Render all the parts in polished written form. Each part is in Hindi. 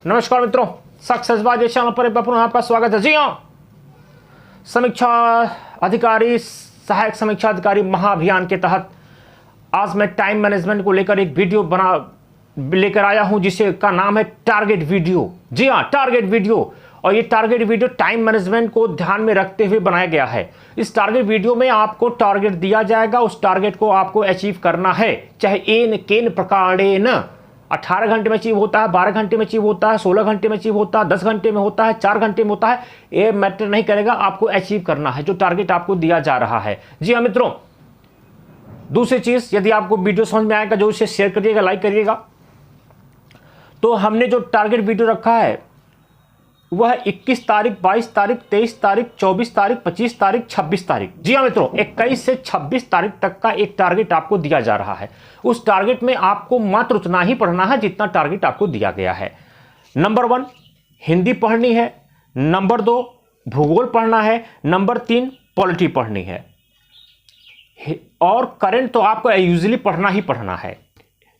नमस्कार मित्रों, सक्सेसबाज चैनल पर एक बार पुनः आपका स्वागत है। जी हाँ, समीक्षा अधिकारी सहायक समीक्षा अधिकारी महाअभियान के तहत आज मैं टाइम मैनेजमेंट को लेकर एक वीडियो लेकर आया हूं जिसे का नाम है टारगेट वीडियो। जी हाँ, टारगेट वीडियो। और ये टारगेट वीडियो टाइम मैनेजमेंट को ध्यान में रखते हुए बनाया गया है। इस टारगेट वीडियो में आपको टारगेट दिया जाएगा, उस टारगेट को आपको अचीव करना है, चाहे एन केन प्रकारेण 18 घंटे में अचीव होता है, 12 घंटे में अचीव होता है, 16 घंटे में अचीव होता है, 10 घंटे में होता है, 4 घंटे में होता है, ये मैटर नहीं करेगा। आपको अचीव करना है जो टारगेट आपको दिया जा रहा है। जी हाँ मित्रों, दूसरी चीज, यदि आपको वीडियो समझ में आएगा जो इसे शेयर करिएगा, लाइक करिएगा। तो हमने जो टारगेट वीडियो रखा है वह 21 तारीख, 22 तारीख, 23 तारीख, 24 तारीख, 25 तारीख, 26 तारीख। जी हाँ मित्रों, 21 से 26 तारीख तक का एक टारगेट आपको दिया जा रहा है। उस टारगेट में आपको मात्र उतना ही पढ़ना है जितना टारगेट आपको दिया गया है। नंबर 1 हिंदी पढ़नी है, नंबर 2 भूगोल पढ़ना है, नंबर 3 पॉलिटी पढ़नी है। और करंट तो आपको यूजुअली पढ़ना ही पढ़ना है।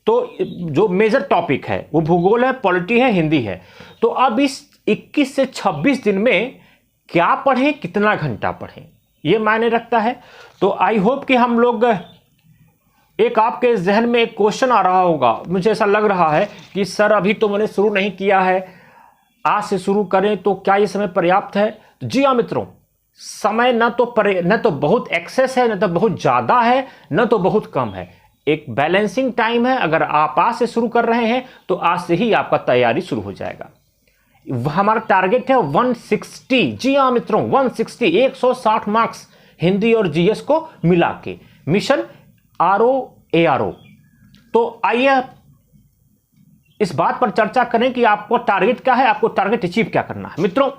तो जो मेजर टॉपिक है वो भूगोल है, पॉलिटी है, हिंदी है। तो अब इस 21 से 26 दिन में क्या पढ़ें, कितना घंटा पढ़ें, ये मायने रखता है। तो आई होप कि हम लोग, एक आपके जहन में एक क्वेश्चन आ रहा होगा, मुझे ऐसा लग रहा है कि सर अभी तो मैंने शुरू नहीं किया है, आज से शुरू करें तो क्या ये समय पर्याप्त है? जी हाँ मित्रों, समय न तो बहुत एक्सेस है, न तो बहुत ज़्यादा है, न तो बहुत कम है। एक बैलेंसिंग टाइम है। अगर आप आज से शुरू कर रहे हैं तो आज से ही आपका तैयारी शुरू हो जाएगा। हमारा टारगेट है 160। जी हाँ मित्रों, 160, 160 मार्क्स हिंदी और जीएस को मिला के, मिशन ROARO। तो आइए इस बात पर चर्चा करें कि आपको टारगेट क्या है, आपको टारगेट अचीव क्या करना है। मित्रों,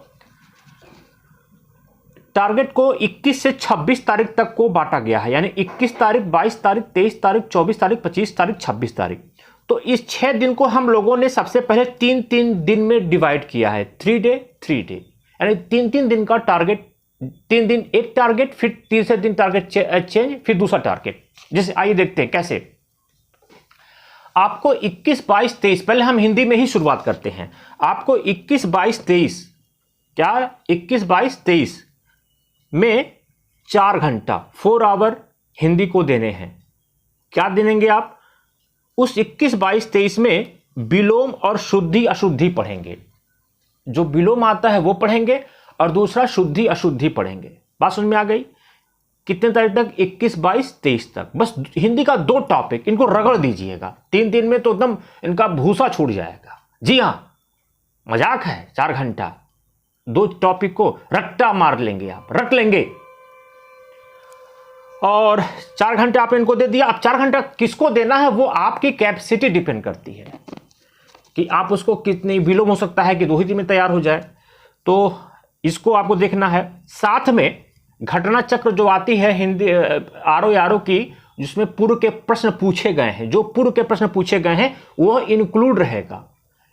टारगेट को 21 से 26 तारीख तक को बांटा गया है, यानी 21 तारीख, 22 तारीख, 23 तारीख, 24 तारीख, 25 तारीख, 26 तारीख। तो इस 6 दिन को हम लोगों ने सबसे पहले 3-3 दिन में डिवाइड किया है, 3 डे 3 डे, यानी 3-3 दिन का टारगेट, 3 दिन एक टारगेट, फिर तीसरे दिन टारगेट चेंज, फिर दूसरा टारगेट। जैसे आइए देखते हैं कैसे। आपको 21, 22, 23, पहले हम हिंदी में ही शुरुआत करते हैं। आपको 21, 22, 23, क्या 21, 22, 23 में 4 घंटा 4 आवर हिंदी को देने हैं। क्या देंगे आप? उस 21, 22, 23 में विलोम और शुद्धि अशुद्धि पढ़ेंगे। जो विलोम आता है वो पढ़ेंगे और दूसरा शुद्धि अशुद्धि पढ़ेंगे। बात समझ में आ गई? कितने तारीख तक? 21, 22, 23 तक। बस हिंदी का 2 टॉपिक, इनको रगड़ दीजिएगा। 3 दिन में तो एकदम इनका भूसा छूट जाएगा। जी हाँ, मजाक है। 4 घंटा 2 टॉपिक को रट्टा मार लेंगे, आप रट लेंगे। और 4 घंटे आपने इनको दे दिया। अब 4 घंटा किसको देना है वो आपकी कैपेसिटी डिपेंड करती है कि आप उसको कितनी, विलोम हो सकता है कि 2 ही दिन में तैयार हो जाए, तो इसको आपको देखना है। साथ में घटना चक्र जो आती है हिंदी ROARO की, जिसमें पूर्व के प्रश्न पूछे गए हैं, जो पूर्व के प्रश्न पूछे गए हैं वह इंक्लूड रहेगा।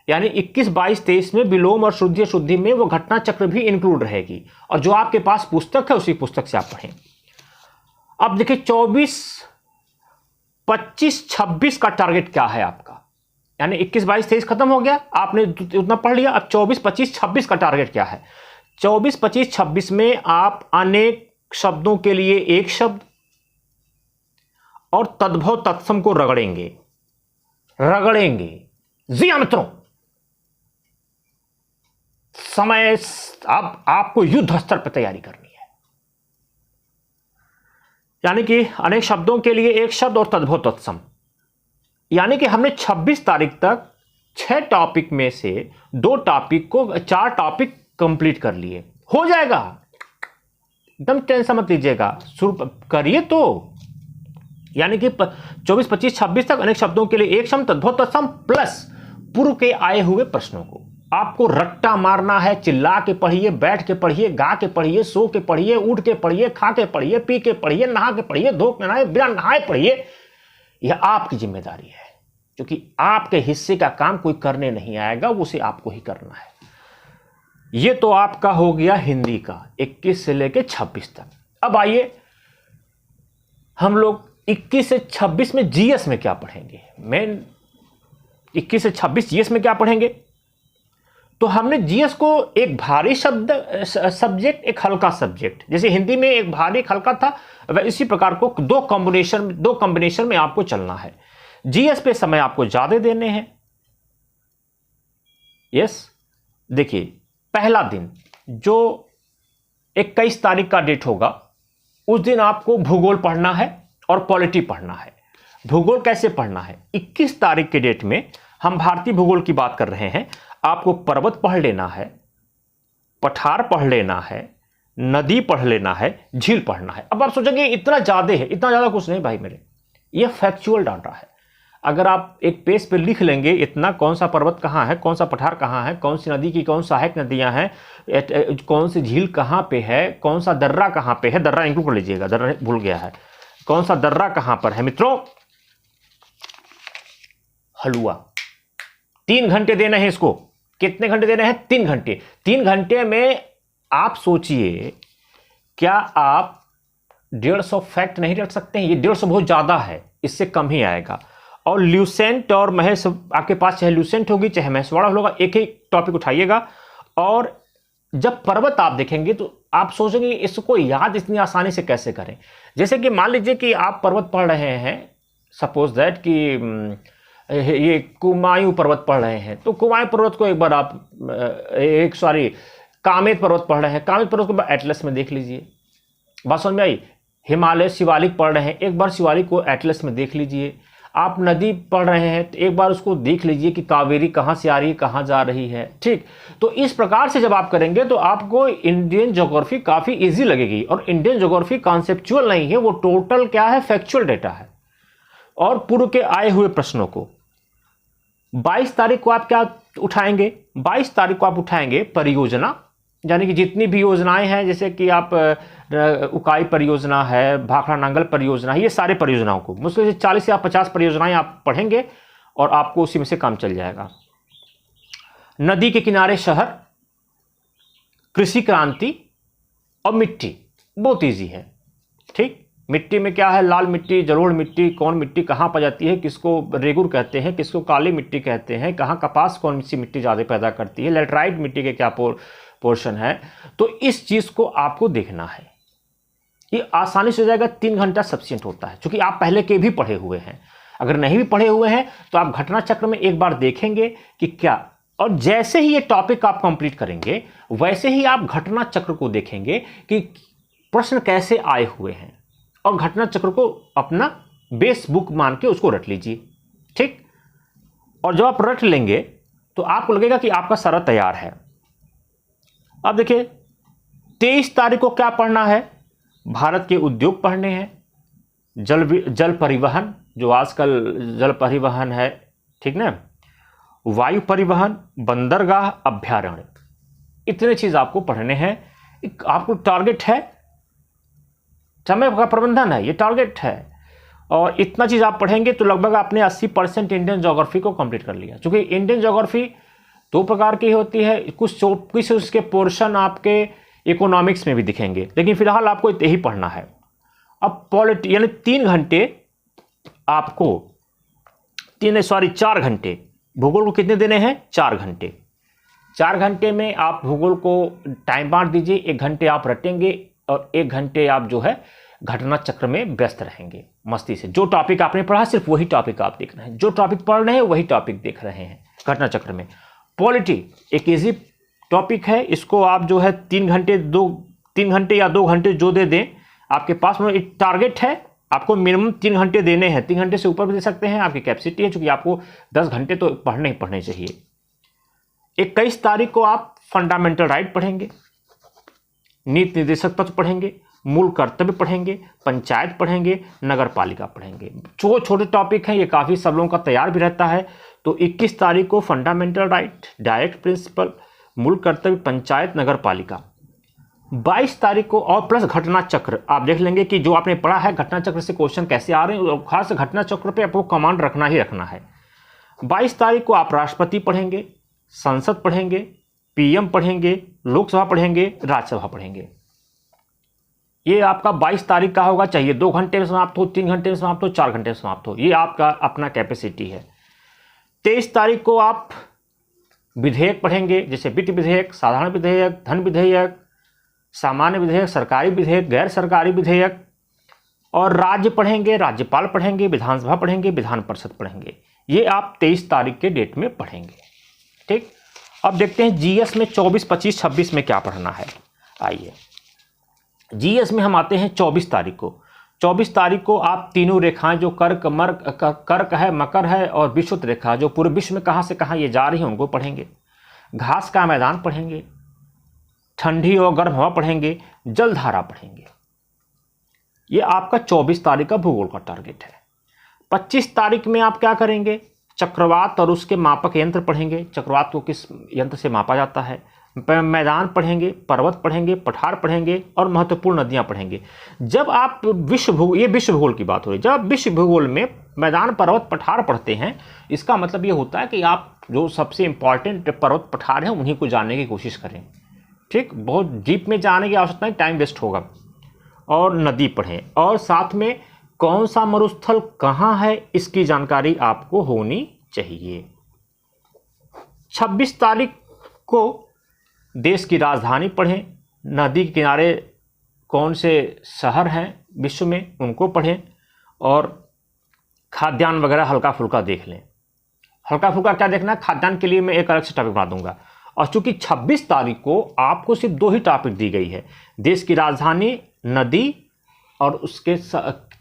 यानी 21, 22, 23 में विलोम और शुद्धि अशुद्धि में वो घटना चक्र भी इंक्लूड रहेगी। और जो आपके पास पुस्तक है उसी पुस्तक से आप पढ़ें। अब देखिए 24, 25, 26 का टारगेट क्या है आपका, यानी 21, 22, 23 खत्म हो गया, आपने उतना पढ़ लिया। अब 24, 25, 26 का टारगेट क्या है? 24, 25, 26 में आप अनेक शब्दों के लिए एक शब्द और तद्भव तत्सम को रगड़ेंगे। जी हाँ मित्रों, समय अब आपको युद्ध स्तर पर तैयारी करनी है, यानी कि अनेक शब्दों के लिए एक शब्द और तद्भव तत्सम। यानी कि हमने 26 तारीख तक 6 टॉपिक में से 2 टॉपिक को, 4 टॉपिक कंप्लीट कर लिए। हो जाएगा, एकदम टेंशन मत लीजिएगा, शुरू करिए तो। यानी कि 24, 25, 26 तक अनेक शब्दों के लिए एक शब्द, तद्भव तत्सम प्लस पूर्व के आए हुए प्रश्नों को आपको रट्टा मारना है। चिल्ला के पढ़िए, बैठ के पढ़िए, गा के पढ़िए, सो के पढ़िए, उठ के पढ़िए, खा के पढ़िए, पी के पढ़िए, नहा के पढ़िए, धो के नहाए, बिना नहाए पढ़िए। यह आपकी जिम्मेदारी है, क्योंकि आपके हिस्से का काम कोई करने नहीं आएगा, उसे आपको ही करना है। यह तो आपका हो गया हिंदी का 21 से लेकर 26 तक। अब आइए हम लोग 21 से 26 में जीएस में क्या पढ़ेंगे। मैं 21 से 26 जीएस में क्या पढ़ेंगे? तो हमने जीएस को एक भारी सब्जेक्ट, एक हल्का सब्जेक्ट, जैसे हिंदी में एक भारी एक हल्का था, वह इसी प्रकार को दो कॉम्बिनेशन में आपको चलना है। जीएस पे समय आपको ज्यादा देने हैं। यस, देखिए पहला दिन जो 21 तारीख का डेट होगा, उस दिन आपको भूगोल पढ़ना है और पॉलिटी पढ़ना है। भूगोल कैसे पढ़ना है? 21 तारीख के डेट में हम भारतीय भूगोल की बात कर रहे हैं। आपको पर्वत पढ़ लेना है, पठार पढ़ लेना है, नदी पढ़ लेना है, झील पढ़ना है। अब आप सोचेंगे इतना ज्यादा है, इतना ज्यादा कुछ नहीं भाई मेरे, यह फैक्चुअल डाटा है। अगर आप एक पेज पे लिख लेंगे इतना, कौन सा पर्वत कहाँ है, कौन सा पठार कहाँ है, कौन सी नदी की कौन सहायक नदियां हैं, कौन सी झील कहाँ पे है, कौन सा दर्रा कहाँ पे है, दर्रा इंक्लूड कर लीजिएगा, दर्रा भूल गया है, कौन सा दर्रा कहाँ पर है मित्रों, हलुआ। 3 घंटे देने हैं इसको। कितने घंटे देने हैं? 3 घंटे। 3 घंटे में आप सोचिए, क्या आप 150 फैक्ट नहीं रख सकते हैं? ये 150 बहुत ज्यादा है, इससे कम ही आएगा। और ल्यूसेंट और महेश, आपके पास चाहे ल्यूसेंट होगी चाहे महेशवाड़ा होगा, एक ही टॉपिक उठाइएगा। और जब पर्वत आप देखेंगे तो आप सोचेंगे इसको याद इतनी आसानी से कैसे करें। जैसे कि मान लीजिए कि आप पर्वत पढ़ रहे हैं, सपोज दैट कि ये कुमायूं पर्वत पढ़ रहे हैं, तो कुमायूं पर्वत को एक बार आप कामेत पर्वत पढ़ रहे हैं, कामेत पर्वत को एटलस में देख लीजिए। बात समझ में आई? हिमालय शिवालिक पढ़ रहे हैं, एक बार शिवालिक को एटलस में देख लीजिए। आप नदी पढ़ रहे हैं तो एक बार उसको देख लीजिए कि कावेरी कहाँ से आ रही है, कहाँ जा रही है। ठीक, तो इस प्रकार से जब आप करेंगे तो आपको इंडियन ज्योग्राफी काफ़ी इजी लगेगी। और इंडियन ज्योग्राफी कॉन्सेप्चुअल नहीं है, वो टोटल क्या है, फैक्चुअल डेटा है। और पूर्व के आए हुए प्रश्नों को 22 तारीख को आप क्या उठाएंगे? 22 तारीख को आप उठाएंगे परियोजना, यानी कि जितनी भी योजनाएं हैं, जैसे कि आप उकाई परियोजना है, भाखड़ा नांगल परियोजना है, ये सारे परियोजनाओं को मुश्किल से 40 या 50 परियोजनाएं आप पढ़ेंगे और आपको उसी में से काम चल जाएगा। नदी के किनारे शहर, कृषि क्रांति और मिट्टी बहुत इजी है। ठीक, मिट्टी में क्या है, लाल मिट्टी, जलोढ़ मिट्टी, कौन मिट्टी कहाँ पाई जाती है, किसको रेगुर कहते हैं, किसको काली मिट्टी कहते हैं, कहाँ कपास कौन सी मिट्टी ज़्यादा पैदा करती है, लेटराइट मिट्टी के क्या पोर्शन है। तो इस चीज़ को आपको देखना है, ये आसानी से हो जाएगा। 3 घंटा सफिशिएंट होता है, क्योंकि आप पहले के भी पढ़े हुए हैं। अगर नहीं भी पढ़े हुए हैं तो आप घटना चक्र में एक बार देखेंगे कि क्या, और जैसे ही ये टॉपिक आप कंप्लीट करेंगे वैसे ही आप घटना चक्र को देखेंगे कि प्रश्न कैसे आए हुए हैं, और घटना चक्र को अपना बेस बुक मान के उसको रट लीजिए। ठीक, और जब आप रट लेंगे तो आपको लगेगा कि आपका सारा तैयार है। अब देखिए 23 तारीख को क्या पढ़ना है? भारत के उद्योग पढ़ने हैं, जल परिवहन, जो आजकल जल परिवहन है, ठीक ना, वायु परिवहन, बंदरगाह, अभ्यारण्य, इतने चीज आपको पढ़ने हैं। आपको टारगेट है, समय का प्रबंधन है, ये टारगेट है। और इतना चीज आप पढ़ेंगे तो लगभग आपने 80% इंडियन ज्योग्राफी को कंप्लीट कर लिया। क्योंकि इंडियन ज्योग्राफी 2 प्रकार की होती है, कुछ उसके पोर्शन आपके इकोनॉमिक्स में भी दिखेंगे, लेकिन फिलहाल आपको यही पढ़ना है। अब पॉलिटी, यानी 3 घंटे आपको 4 घंटे भूगोल को कितने देने हैं? 4 घंटे। 4 घंटे में आप भूगोल को टाइम बांट दीजिए। 1 घंटे आप रटेंगे और 1 घंटे आप जो है घटना चक्र में व्यस्त रहेंगे मस्ती से। जो टॉपिक आपने पढ़ा सिर्फ वही टॉपिक आप देख रहे हैं, जो टॉपिक पढ़ रहे हैं वही टॉपिक देख रहे हैं घटना चक्र में। पॉलिटी एक इजी टॉपिक है, इसको आप जो है 3 घंटे या 2 घंटे जो दे दें आपके पास, में एक टारगेट है आपको मिनिमम 3 घंटे देने हैं। 3 घंटे से ऊपर भी दे सकते हैं, आपकी कैपेसिटी है, क्योंकि आपको 10 घंटे तो पढ़ने ही पढ़ने चाहिए। 21 तारीख को आप फंडामेंटल राइट पढ़ेंगे, नीति निर्देशक तत्व पढ़ेंगे, मूल कर्तव्य पढ़ेंगे, पंचायत पढ़ेंगे, नगर पालिका पढ़ेंगे। जो छोटे टॉपिक हैं ये काफ़ी सब लोगों का तैयार भी रहता है। तो 21 तारीख को फंडामेंटल राइट, डायरेक्ट प्रिंसिपल, मूल कर्तव्य, पंचायत, नगर पालिका। 22 तारीख को और प्लस घटना चक्र आप देख लेंगे कि जो आपने पढ़ा है घटना चक्र से क्वेश्चन कैसे आ रहे हैं, और खास घटना चक्र पे आपको कमांड रखना ही रखना है। 22 तारीख को आप राष्ट्रपति पढ़ेंगे, संसद पढ़ेंगे, पीएम पढ़ेंगे, लोकसभा पढ़ेंगे, राज्यसभा पढ़ेंगे। ये आपका 22 तारीख का होगा, चाहिए 2 घंटे में समाप्त हो, 3 घंटे में समाप्त हो, 4 घंटे में समाप्त हो, ये आपका अपना कैपेसिटी है। 23 तारीख को आप विधेयक पढ़ेंगे, जैसे वित्त विधेयक, साधारण विधेयक, धन विधेयक, सामान्य विधेयक, सरकारी विधेयक, गैर सरकारी विधेयक, और राज्य पढ़ेंगे, राज्यपाल पढ़ेंगे, विधानसभा पढ़ेंगे, विधान परिषद पढ़ेंगे। ये आप 23 तारीख के डेट में पढ़ेंगे। ठीक, अब देखते हैं जीएस में 24, 25, 26 में क्या पढ़ना है। आइए जीएस में हम आते हैं 24 तारीख को। 24 तारीख को आप तीनों रेखाएं जो कर्क है, मकर है और विषुवत रेखा जो पूरे विश्व में कहाँ से कहाँ ये जा रही है उनको पढ़ेंगे। घास का मैदान पढ़ेंगे, ठंडी और गर्म हवा पढ़ेंगे, जलधारा पढ़ेंगे। ये आपका 24 तारीख का भूगोल का टारगेट है। 25 तारीख में आप क्या करेंगे, चक्रवात और उसके मापक यंत्र पढ़ेंगे, चक्रवात को किस यंत्र से मापा जाता है, मैदान पढ़ेंगे, पर्वत पढ़ेंगे, पठार पढ़ेंगे और महत्वपूर्ण नदियां पढ़ेंगे। जब आप ये विश्व भूगोल की बात हो रही है, जब आप विश्व भूगोल में मैदान, पर्वत, पठार पढ़ते हैं, इसका मतलब ये होता है कि आप जो सबसे इंपॉर्टेंट पर्वत पठार हैं उन्हीं को जानने की कोशिश करें। ठीक, बहुत डीप में जाने की आवश्यकता नहीं, टाइम वेस्ट होगा। और नदी पढ़ें, और साथ में कौन सा मरुस्थल कहाँ है इसकी जानकारी आपको होनी चाहिए। 26 तारीख को देश की राजधानी पढ़ें, नदी के किनारे कौन से शहर हैं विश्व में उनको पढ़ें, और खाद्यान्न वगैरह हल्का फुल्का देख लें। हल्का फुल्का क्या देखना है, खाद्यान्न के लिए मैं एक अलग से टॉपिक बना दूंगा। और चूंकि 26 तारीख को आपको सिर्फ 2 ही टॉपिक दी गई है, देश की राजधानी, नदी और उसके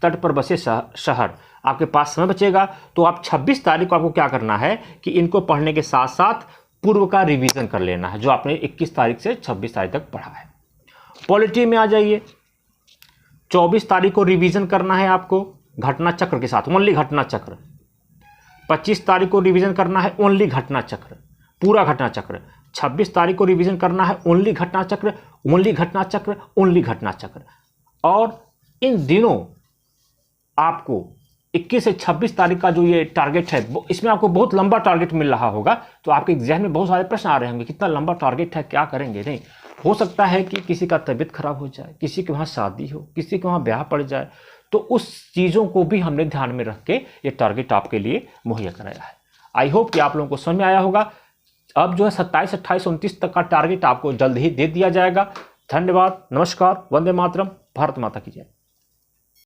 तट पर बसे शहर, आपके पास समय बचेगा तो आप 26 तारीख को आपको क्या करना है कि इनको पढ़ने के साथ साथ पूर्व का रिवीजन कर लेना है जो आपने 21 तारीख से 26 तारीख तक पढ़ा है। पॉलिटी में आ जाइए, 24 तारीख को रिवीजन करना है आपको घटना चक्र के साथ, ओनली घटना चक्र। 25 तारीख को रिवीजन करना है ओनली घटना चक्र, पूरा घटना चक्र। 26 तारीख को रिवीजन करना है ओनली घटना चक्र, ओनली घटना चक्र, ओनली घटना चक्र। और इन दिनों आपको 21 से 26 तारीख का जो ये टारगेट है, इसमें आपको बहुत लंबा टारगेट मिल रहा होगा, तो आपके एग्जाम में बहुत सारे प्रश्न आ रहे होंगे, कितना लंबा टारगेट है, क्या करेंगे। नहीं, हो सकता है कि किसी का तबीयत खराब हो जाए, किसी के वहाँ शादी हो, किसी के वहाँ ब्याह पड़ जाए, तो उस चीज़ों को भी हमने ध्यान में रख के ये टारगेट आपके लिए मुहैया कराया है। आई होप कि आप लोगों को समझ में आया होगा। अब जो है 27, 28, 29 तक का टारगेट आपको जल्द ही दे दिया जाएगा। धन्यवाद, नमस्कार, वंदे मातरम, भारत माता की जय।